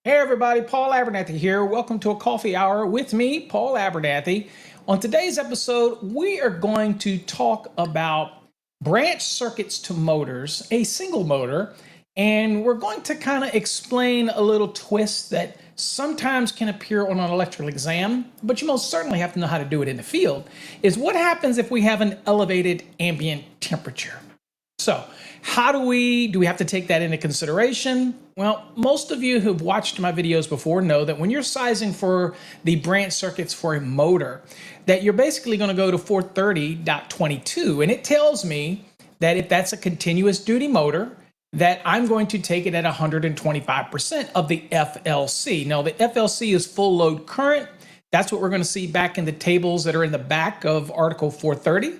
Hey everybody, Paul Abernathy here. Welcome to a coffee hour with me, Paul Abernathy. On today's episode, we are going to talk about branch circuits to motors, a single motor, and we're going to kind of explain a little twist that sometimes can appear on an electrical exam, but you most certainly have to know how to do it in the field, is what happens if we have an elevated ambient temperature. So how do we have to take that into consideration? Well, most of you who've watched my videos before know that when you're sizing for the branch circuits for a motor, that you're basically going to go to 430.22. And it tells me that if that's a continuous duty motor, that I'm going to take it at 125% of the FLC. Now, the FLC is full load current. That's what we're going to see back in the tables that are in the back of Article 430.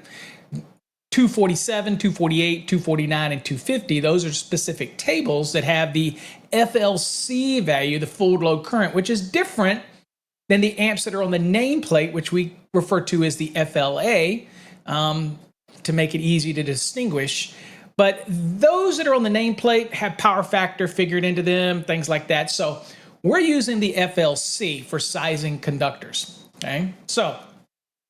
247, 248, 249, and 250, those are specific tables that have the FLC value, the full load current, which is different than the amps that are on the nameplate, which we refer to as the FLA, to make it easy to distinguish. But those that are on the nameplate have power factor figured into them, things like that. So we're using the FLC for sizing conductors, okay? So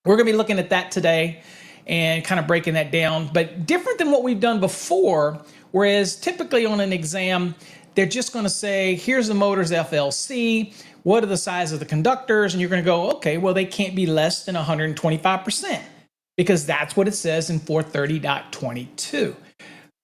we're gonna be looking at that today and kind of breaking that down, but different than what we've done before, whereas typically on an exam, they're just gonna say, here's the motor's FLC, what are the size of the conductors? And you're gonna go, okay, well, they can't be less than 125%, because that's what it says in 430.22.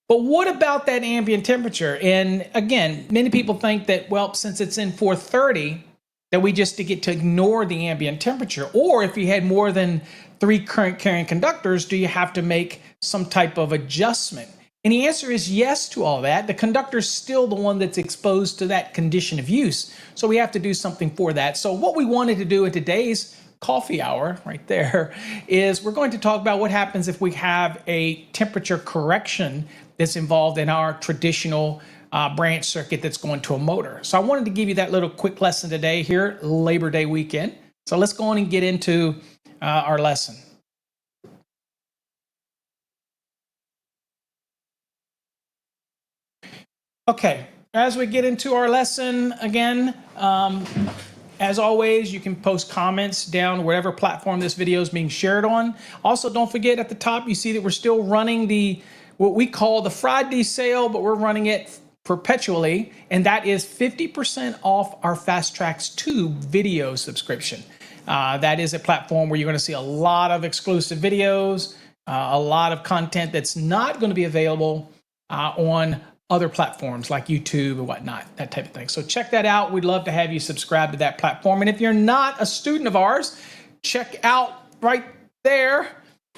But what about that ambient temperature? And again, many people think that, well, since it's in 430, that we just get to ignore the ambient temperature. Or if you had more than 3 current carrying conductors, do you have to make some type of adjustment? And the answer is yes to all that. The conductor is still the one that's exposed to that condition of use. So we have to do something for that. So what we wanted to do in today's coffee hour right there is we're going to talk about what happens if we have a temperature correction that's involved in our traditional branch circuit that's going to a motor. So I wanted to give you that little quick lesson today here, Labor Day weekend. So let's go on and get into our lesson. Okay, as we get into our lesson again, as always, you can post comments down whatever platform this video is being shared on. Also, don't forget at the top, you see that we're still running what we call the Friday sale, but we're running it perpetually, and that is 50% off our Fast Tracks 2 video subscription. That is a platform where you're going to see a lot of exclusive videos, a lot of content that's not going to be available on other platforms like YouTube and whatnot, that type of thing. So check that out. We'd love to have you subscribe to that platform. And if you're not a student of ours, check out right there,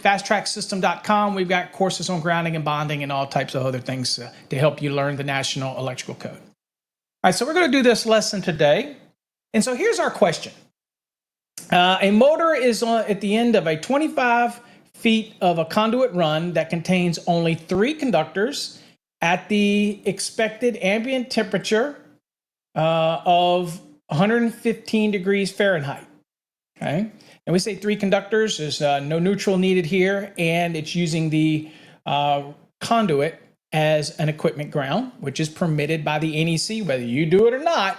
fasttracksystem.com. We've got courses on grounding and bonding and all types of other things to help you learn the National Electrical Code. All right, so we're going to do this lesson today. And so here's our question. A motor is at the end of a 25 feet of a conduit run that contains only 3 conductors at the expected ambient temperature of 115 degrees Fahrenheit. Okay, and we say 3 conductors. There's no neutral needed here, and it's using the conduit as an equipment ground, which is permitted by the NEC, whether you do it or not.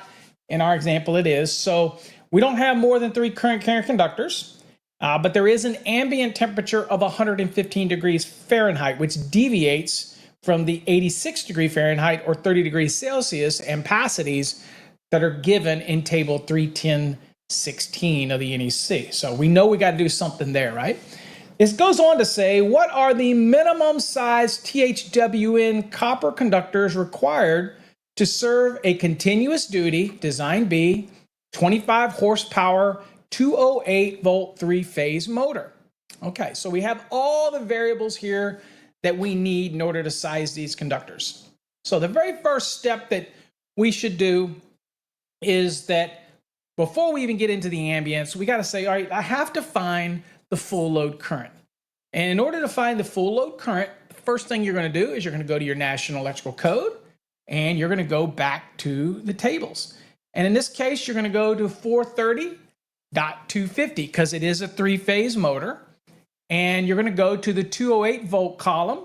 In our example, it is. So we don't have more than 3 current carrying conductors, but there is an ambient temperature of 115 degrees Fahrenheit, which deviates from the 86 degree Fahrenheit or 30 degrees Celsius ampacities that are given in table 310.16 of the NEC. So we know we got to do something there, right? It goes on to say, what are the minimum size THWN copper conductors required to serve a continuous duty, design B, 25 horsepower, 208 volt three-phase motor. Okay, so we have all the variables here that we need in order to size these conductors. So the very first step that we should do is that before we even get into the ambience, we got to say, all right, I have to find the full load current. And in order to find the full load current, the first thing you're going to do is you're going to go to your National Electrical Code, and you're going to go back to the tables. And in this case, you're going to go to 430.250 because it is a three-phase motor. And you're going to go to the 208 volt column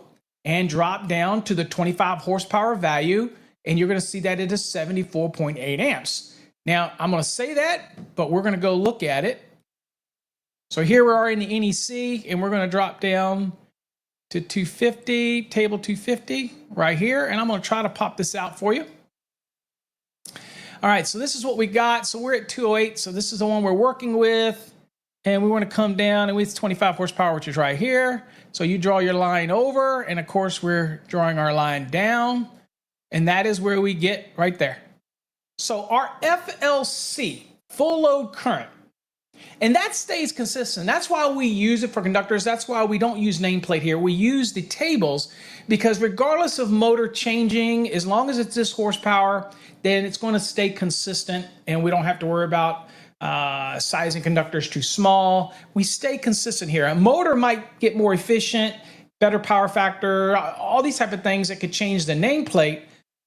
and drop down to the 25 horsepower value, and you're going to see that it is 74.8 amps. Now, I'm going to say that, but we're going to go look at it. So here we are in the NEC, and we're going to drop down to 250, table 250 right here, and I'm going to try to pop this out for you. All right, so this is what we got. So we're at 208, so this is the one we're working with. And we want to come down, and it's 25 horsepower, which is right here. So you draw your line over, and of course, we're drawing our line down. And that is where we get right there. So our FLC, full load current, and that stays consistent. That's why we use it for conductors. That's why we don't use nameplate here. We use the tables because regardless of motor changing, as long as it's this horsepower, then it's going to stay consistent, and we don't have to worry about sizing conductors too small. We stay consistent here. A motor might get more efficient, better power factor, all these type of things that could change the nameplate,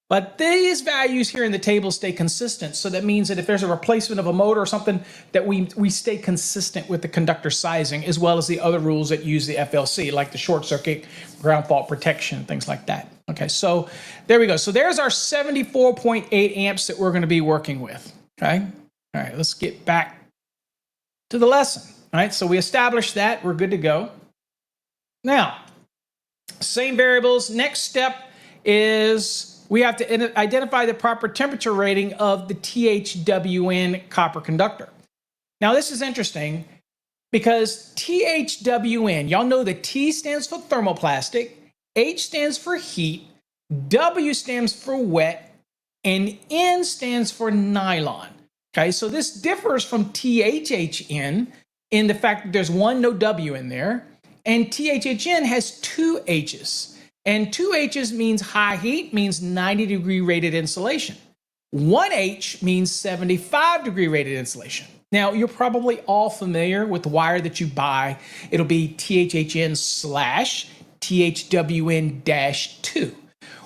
but these values here in the table stay consistent. So that means that if there's a replacement of a motor or something, that we stay consistent with the conductor sizing, as well as the other rules that use the FLC, like the short circuit, ground fault protection, things like that. Okay, so there we go. So there's our 74.8 amps that we're going to be working with. Okay. All right, let's get back to the lesson. All right, so we established that. We're good to go. Now, same variables. Next step is we have to identify the proper temperature rating of the THWN copper conductor. Now, this is interesting because THWN, y'all know the T stands for thermoplastic, H stands for heat, W stands for wet, and N stands for nylon. Okay, so this differs from THHN in the fact that there's no W in there, and THHN has two H's. And two H's means high heat, means 90-degree rated insulation. One H means 75-degree rated insulation. Now, you're probably all familiar with the wire that you buy. It'll be THHN/THWN-2.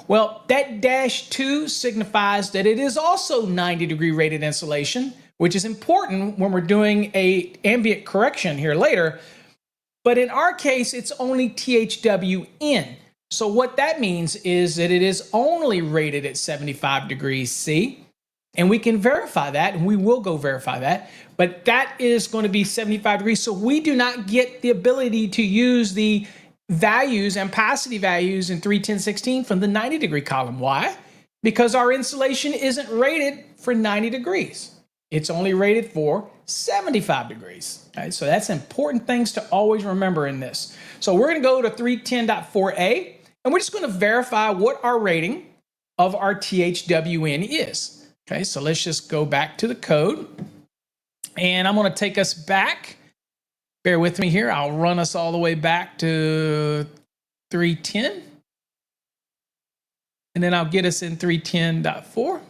Well, that -2 signifies that it is also 90-degree rated insulation, which is important when we're doing a ambient correction here later. But in our case, it's only THWN. So what that means is that it is only rated at 75 degrees C. And we can verify that, and we will go verify that. But that is going to be 75 degrees. So we do not get the ability to use the values, ampacity values in 31016 from the 90-degree column. Why? Because our insulation isn't rated for 90 degrees. It's only rated for 75 degrees. Okay, so that's important things to always remember in this. So we're going to go to 310.4a, and we're just going to verify what our rating of our THWN is. Okay, so let's just go back to the code, and I'm going to take us back. Bear with me here. I'll run us all the way back to 310. And then I'll get us in 310.4.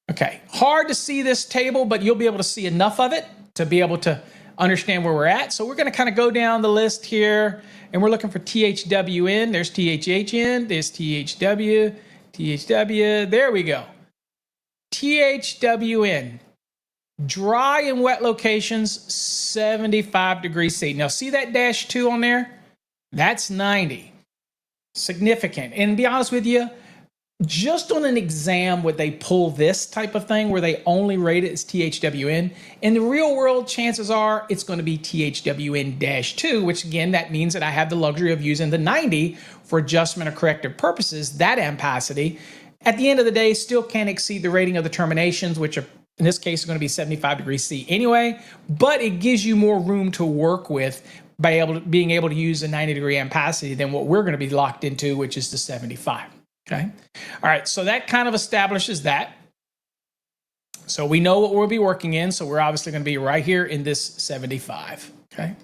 Okay, hard to see this table, but you'll be able to see enough of it to be able to understand where we're at. So we're going to kind of go down the list here, and we're looking for THWN. There's THHN, there's THW, THW. There we go. THWN. Dry and wet locations, 75 degrees C. Now, see that -2 on there? That's 90. Significant. And to be honest with you, just on an exam would they pull this type of thing where they only rate it as THWN. In the real world, chances are it's going to be THWN-2, which again, that means that I have the luxury of using the 90 for adjustment or corrective purposes, that ampacity. At the end of the day, still can't exceed the rating of the terminations, which are in this case, is going to be 75 degrees C anyway, but it gives you more room to work with by being able to use a 90-degree ampacity than what we're going to be locked into, which is the 75. Okay. All right. So that kind of establishes that. So we know what we'll be working in. So we're obviously going to be right here in this 75. Okay.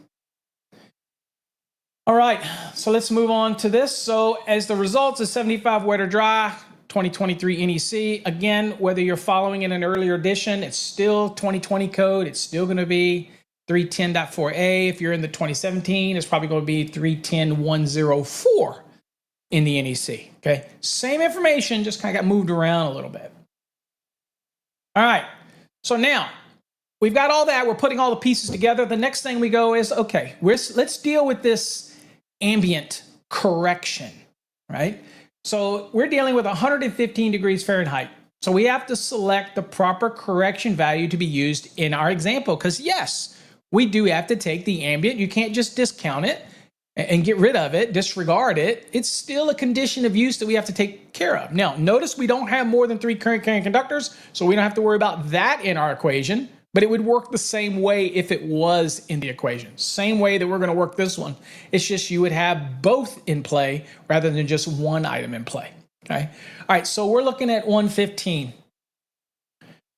All right. So let's move on to this. So as the results is 75 wet or dry, 2023 NEC. Again, whether you're following in an earlier edition, it's still 2020 code. It's still going to be 310.4a. If you're in the 2017, it's probably going to be 310.104 in the NEC. Okay. Same information, just kind of got moved around a little bit. All right. So now we've got all that. We're putting all the pieces together. The next thing we go is, okay, let's deal with this ambient correction, right? So we're dealing with 115 degrees Fahrenheit. So we have to select the proper correction value to be used in our example, because yes, we do have to take the ambient. You can't just discount it and get rid of it, disregard it. It's still a condition of use that we have to take care of. Now, notice we don't have more than 3 current carrying conductors, so we don't have to worry about that in our equation, but it would work the same way if it was in the equation. Same way that we're going to work this one. It's just you would have both in play rather than just one item in play. Okay. All right, so we're looking at 115.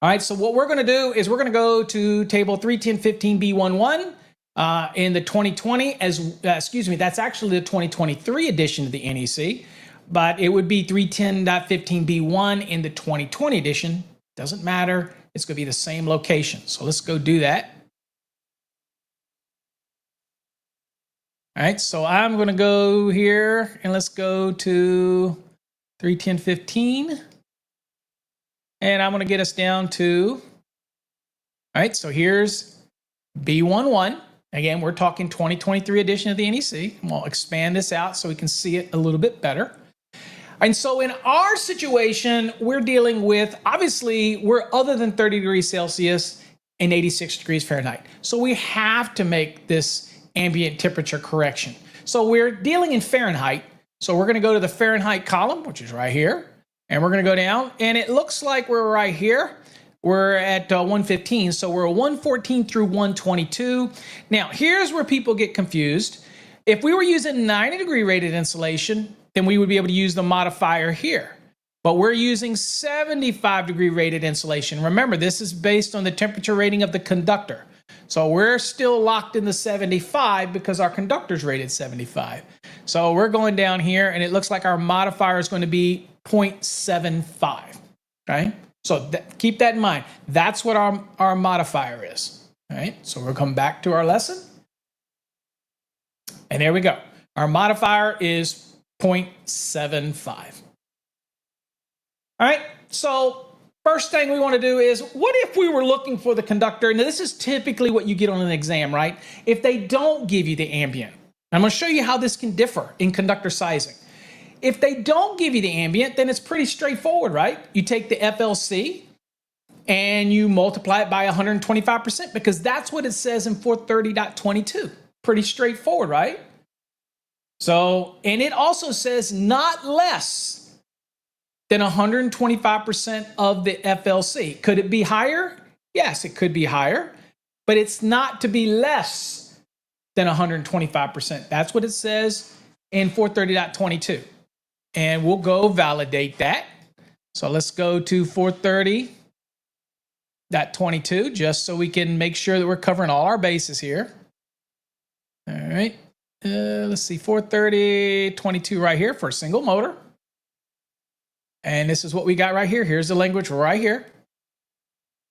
All right, so what we're going to do is we're going to go to table 31015B11. In the 2020, that's actually the 2023 edition of the NEC, but it would be 310.15B1 in the 2020 edition. Doesn't matter. It's going to be the same location. So let's go do that. All right, so I'm going to go here and let's go to 310.15. And I'm going to get us down to, all right, so here's B11. Again, we're talking 2023 edition of the NEC. We'll expand this out so we can see it a little bit better. And so in our situation, we're dealing with, obviously, we're other than 30 degrees Celsius and 86 degrees Fahrenheit. So we have to make this ambient temperature correction. So we're dealing in Fahrenheit. So we're going to go to the Fahrenheit column, which is right here. And we're going to go down. And it looks like we're right here. We're at 115, so we're 114 through 122. Now, here's where people get confused. If we were using 90 degree rated insulation, then we would be able to use the modifier here. But we're using 75 degree rated insulation. Remember, this is based on the temperature rating of the conductor. So we're still locked in the 75 because our conductor's rated 75. So we're going down here, and it looks like our modifier is going to be 0.75, okay? So keep that in mind. That's what our modifier is. All right, so we'll come back to our lesson. And there we go. Our modifier is 0.75. All right, so first thing we want to do is, what if we were looking for the conductor? Now, this is typically what you get on an exam, right? If they don't give you the ambient. I'm going to show you how this can differ in conductor sizing. If they don't give you the ambient, then it's pretty straightforward, right? You take the FLC and you multiply it by 125% because that's what it says in 430.22. Pretty straightforward, right? So, and it also says not less than 125% of the FLC. Could it be higher? Yes, it could be higher, but it's not to be less than 125%. That's what it says in 430.22. And we'll go validate that. So let's go to 430.22 just so we can make sure that we're covering all our bases here. All right. Let's see, 430.22 right here for a single motor. And this is what we got right here. Here's the language right here.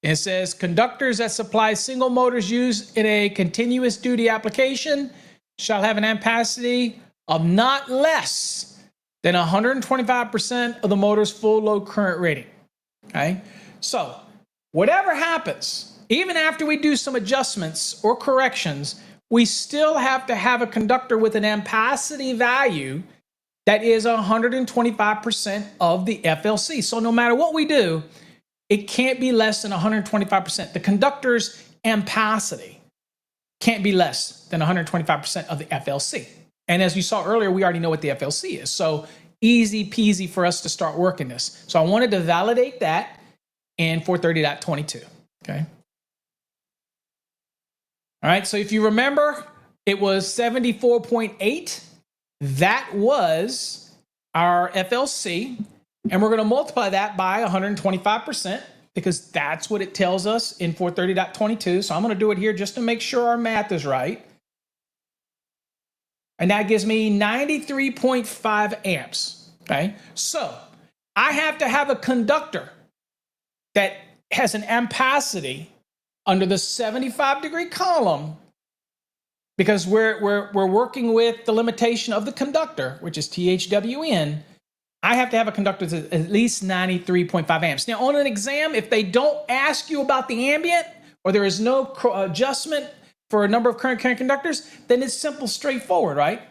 It says conductors that supply single motors used in a continuous duty application shall have an ampacity of not less than 125% of the motor's full load current rating. Okay, so whatever happens, even after we do some adjustments or corrections, we still have to have a conductor with an ampacity value that is 125% of the FLC. So no matter what we do, it can't be less than 125%. The conductor's ampacity can't be less than 125% of the FLC. And as you saw earlier, we already know what the FLC is. So easy peasy for us to start working this. So I wanted to validate that in 430.22. Okay. All right. So if you remember, it was 74.8. That was our FLC, and we're going to multiply that by 125% because that's what it tells us in 430.22. So I'm going to do it here just to make sure our math is right. And that gives me 93.5 amps. Okay, so I have to have a conductor that has an ampacity under the 75-degree column because we're working with the limitation of the conductor, which is THWN. I have to have a conductor that's at least 93.5 amps. Now, on an exam, if they don't ask you about the ambient or there is no adjustment for a number of current conductors, then it's simple, straightforward, right?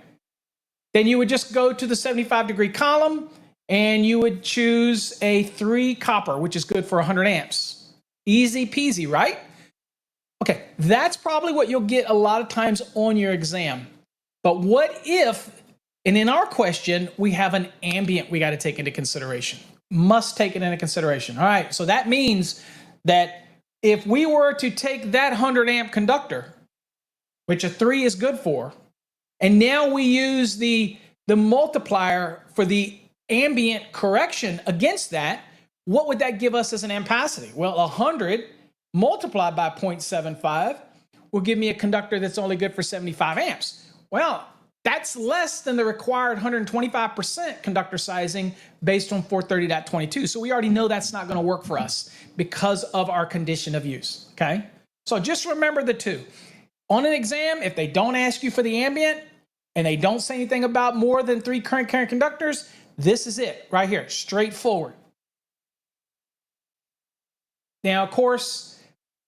Then you would just go to the 75-degree column and you would choose a 3 copper, which is good for 100 amps. Easy peasy, right? Okay, that's probably what you'll get a lot of times on your exam. But what if, and in our question, we have an ambient we got to take into consideration? Must take it into consideration. All right, so that means that if we were to take that 100 amp conductor, which a 3 is good for, and now we use the multiplier for the ambient correction against that, what would that give us as an ampacity? Well, 100 multiplied by 0.75 will give me a conductor that's only good for 75 amps. Well, that's less than the required 125% conductor sizing based on 430.22. So we already know that's not going to work for us because of our condition of use, okay? So just remember the two. On an exam, if they don't ask you for the ambient and they don't say anything about more than 3 current conductors, this is it right here, straightforward. Now, of course,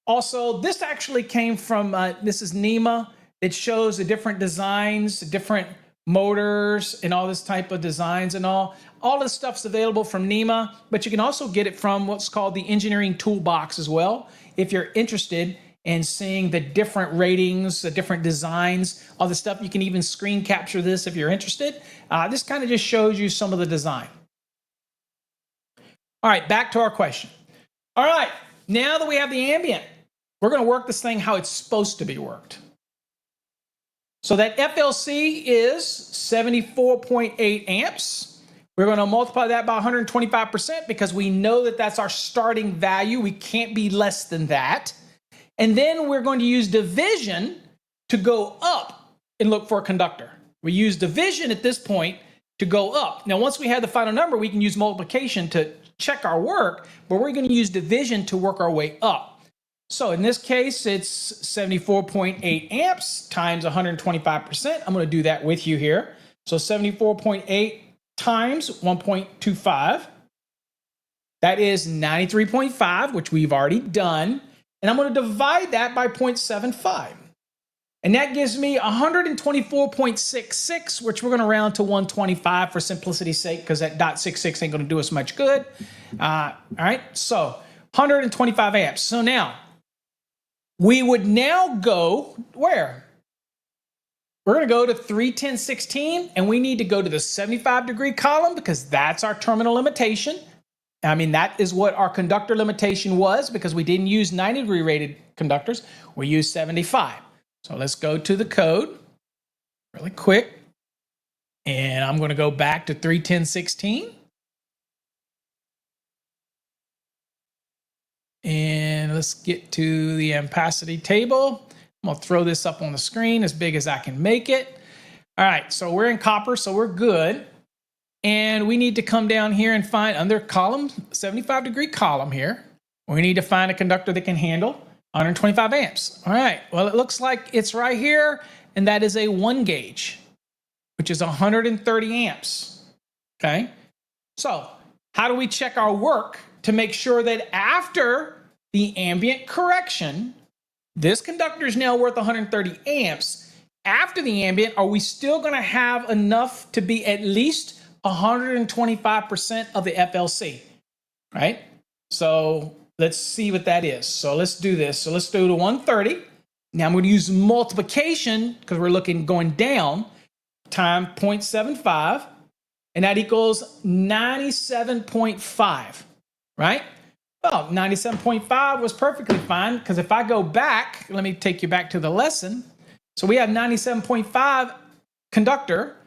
also, this actually came from, this is NEMA. It shows the different designs, different motors, and all this type of designs and all. All this stuff's available from NEMA, but you can also get it from what's called the engineering toolbox as well. If you're interested in seeing the different ratings, the different designs, all the stuff, you can even screen capture this if you're interested. This kind of just shows you some of the design. All right, back to our question. All right, now that we have the ambient, we're going to work this thing how it's supposed to be worked. So that FLC is 74.8 amps. We're going to multiply that by 125% because we know that that's our starting value. We can't be less than that. And then we're going to use division to go up and look for a conductor. We use division at this point to go up. Now, once we have the final number, we can use multiplication to check our work, but we're going to use division to work our way up. So in this case, it's 74.8 amps times 125%. I'm going to do that with you here. So 74.8 times 1.25. That is 93.5, which we've already done. And I'm going to divide that by 0.75. And that gives me 124.66, which we're going to round to 125 for simplicity's sake, because that .66 ain't going to do us much good. All right, so 125 amps. So now, we would now go where? We're going to go to 310/16, and we need to go to the 75-degree column because that's our terminal limitation. I mean, that is what our conductor limitation was because we didn't use 90-degree rated conductors. We used 75. So let's go to the code really quick. And I'm going to go back to 310/16. And let's get to the ampacity table. I'm going to throw this up on the screen as big as I can make it. All right, so we're in copper, so we're good. And we need to come down here and find under column, 75-degree column here. We need to find a conductor that can handle 125 amps. All right, well, it looks like it's right here, and that is a 1 gauge, which is 130 amps. Okay, so how do we check our work to make sure that after the ambient correction, this conductor is now worth 130 amps. After the ambient, are we still going to have enough to be at least 125% of the FLC, right? So let's see what that is. So let's do this. So let's do the 130. Now I'm going to use multiplication because we're looking going down, time 0.75, and that equals 97.5, right? Well, 97.5 was perfectly fine because if I go back, let me take you back to the lesson. So we have 97.5 conductor,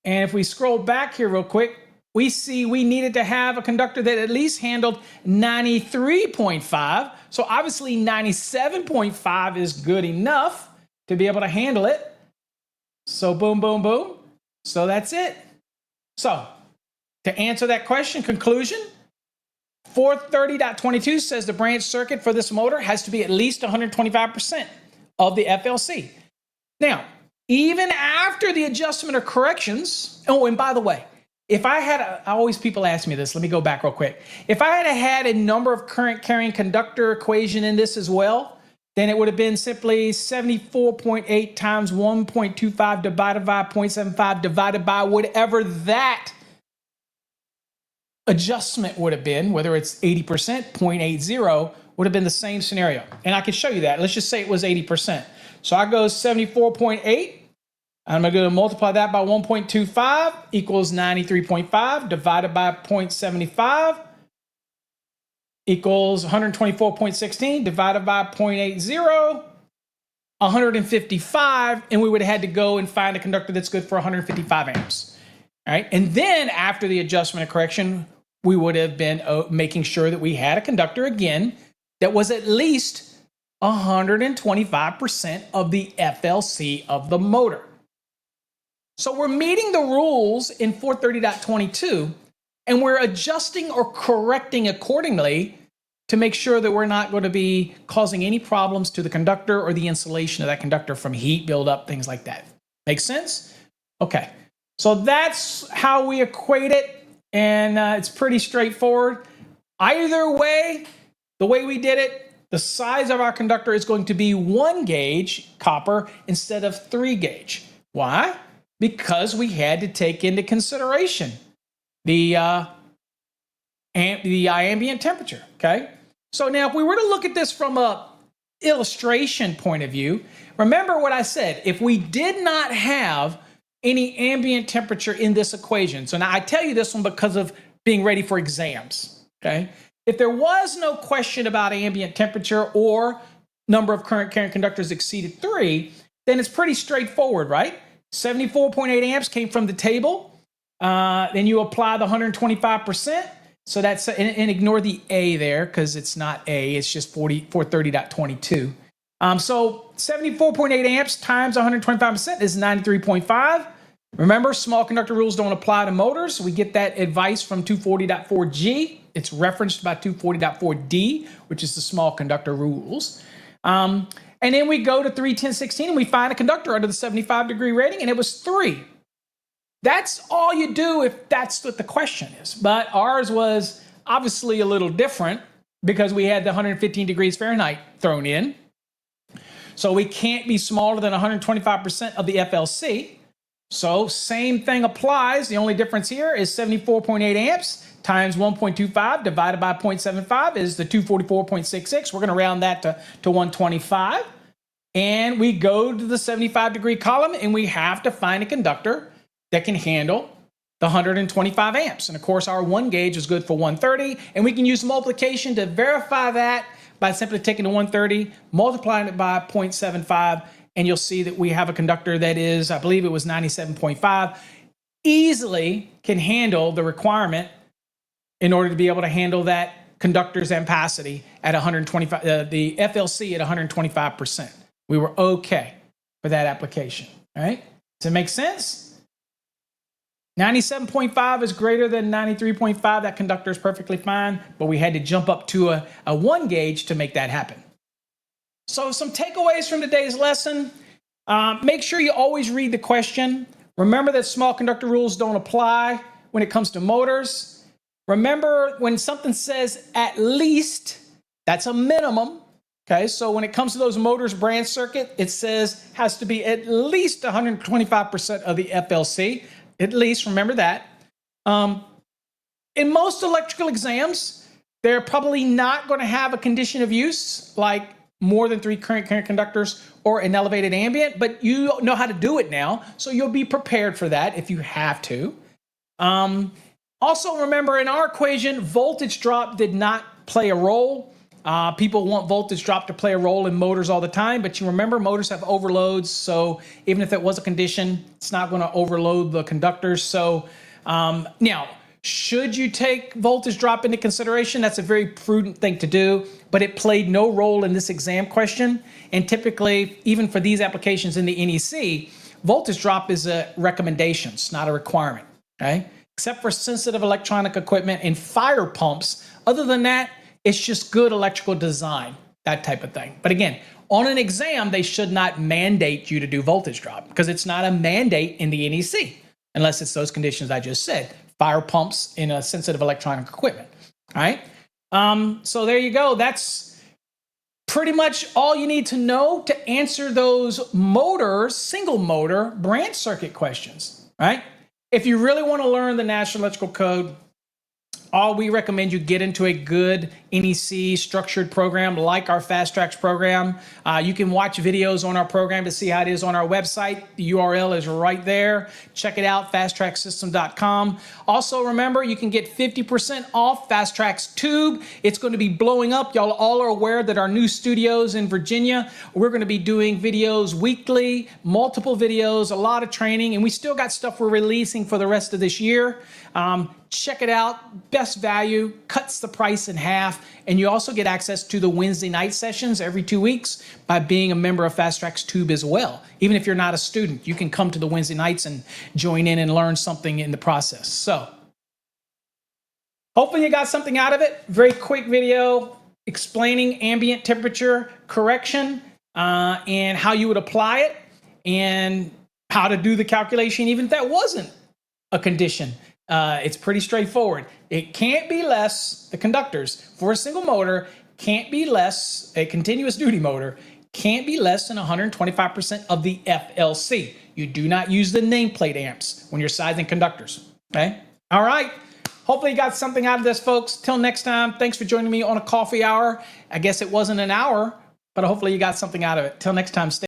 And if we scroll back here real quick, we see we needed to have a conductor that at least handled 93.5. So obviously 97.5 is good enough to be able to handle it. So boom, boom, boom. So that's it. So to answer that question, conclusion, 430.22 says the branch circuit for this motor has to be at least 125% of the FLC. Now, even after the adjustment or corrections, oh, and by the way, if I had, people ask me this, let me go back real quick. If I had a number of current carrying conductor equation in this as well, then it would have been simply 74.8 times 1.25 divided by 0.75 divided by whatever that adjustment would have been, whether it's 80%, 0.80, would have been the same scenario. And I can show you that. Let's just say it was 80%. So I go 74.8. I'm going to multiply that by 1.25 equals 93.5 divided by 0.75 equals 124.16 divided by 0.80, 155, and we would have had to go and find a conductor that's good for 155 amps. All right, and then after the adjustment and correction, we would have been making sure that we had a conductor again that was at least 125% of the FLC of the motor. So we're meeting the rules in 430.22, and we're adjusting or correcting accordingly to make sure that we're not going to be causing any problems to the conductor or the insulation of that conductor from heat buildup, things like that. Make sense? Okay, so that's how we equate it, and it's pretty straightforward. Either way, the way we did it, the size of our conductor is going to be 1 gauge copper instead of 3 gauge. Why? Because we had to take into consideration the ambient temperature, okay? So now if we were to look at this from a illustration point of view, remember what I said, if we did not have any ambient temperature in this equation, so now I tell you this one because of being ready for exams, okay? If there was no question about ambient temperature or number of current carrying conductors exceeded 3, then it's pretty straightforward, right? 74.8 amps came from the table. Then you apply the 125%. So that's, and ignore the A there because it's not A, it's just 430.22. So 74.8 amps times 125% is 93.5. Remember, small conductor rules don't apply to motors. We get that advice from 240.4G. It's referenced by 240.4D, which is the small conductor rules. And then we go to 310.16 and we find a conductor under the 75-degree rating, and it was 3. That's all you do if that's what the question is. But ours was obviously a little different because we had the 115 degrees Fahrenheit thrown in. So we can't be smaller than 125% of the FLC. So same thing applies. The only difference here is 74.8 amps times 1.25 divided by 0.75 is the 244.66. We're going to round that to 125. And we go to the 75-degree column, and we have to find a conductor that can handle the 125 amps. And of course, our 1 gauge is good for 130. And we can use multiplication to verify that by simply taking the 130, multiplying it by 0.75, and you'll see that we have a conductor that is, I believe it was 97.5, easily can handle the requirement in order to be able to handle that conductor's ampacity at 125, the FLC at 125%. We were okay for that application, all right? Does it make sense? 97.5 is greater than 93.5. That conductor is perfectly fine, but we had to jump up to a 1 gauge to make that happen. So some takeaways from today's lesson. Make sure you always read the question. Remember that small conductor rules don't apply when it comes to motors. Remember, when something says at least, that's a minimum. Okay, so when it comes to those motors branch circuit, it says has to be at least 125% of the FLC. At least, remember that. In most electrical exams, they're probably not going to have a condition of use like more than 3 current conductors or an elevated ambient, but you know how to do it now, so you'll be prepared for that if you have to. Also, remember, in our equation, voltage drop did not play a role. People want voltage drop to play a role in motors all the time, but you remember motors have overloads. So even if it was a condition, it's not going to overload the conductors. So now, should you take voltage drop into consideration? That's a very prudent thing to do, but it played no role in this exam question. And typically, even for these applications in the NEC, voltage drop is a recommendation, it's not a requirement, okay? Except for sensitive electronic equipment and fire pumps. Other than that, it's just good electrical design, that type of thing. But again, on an exam, they should not mandate you to do voltage drop because it's not a mandate in the NEC, unless it's those conditions I just said, fire pumps in a sensitive electronic equipment, all right? So there you go. That's pretty much all you need to know to answer those single motor branch circuit questions, right? If you really want to learn the National Electrical Code, we recommend you get into a good NEC structured program like our Fast Tracks program. You can watch videos on our program to see how it is on our website. The URL is right there. Check it out, fasttracksystem.com. Also, remember, you can get 50% off Fast Tracks Tube. It's going to be blowing up. Y'all all are aware that our new studios in Virginia, we're going to be doing videos weekly, multiple videos, a lot of training, and we still got stuff we're releasing for the rest of this year. Check it out. Best value, cuts the price in half, and you also get access to the Wednesday night sessions every 2 weeks by being a member of Fast Tracks Tube as well. Even if you're not a student, you can come to the Wednesday nights and join in and learn something in the process. So, hopefully you got something out of it. Very quick video explaining ambient temperature correction and how you would apply it and how to do the calculation even if that wasn't a condition. It's pretty straightforward. It can't be less, the conductors for a single motor can't be less, a continuous duty motor can't be less than 125% of the FLC. You do not use the nameplate amps when you're sizing conductors, okay? All right. Hopefully you got something out of this, folks. Till next time, thanks for joining me on a coffee hour. I guess it wasn't an hour, but hopefully you got something out of it. Till next time, stay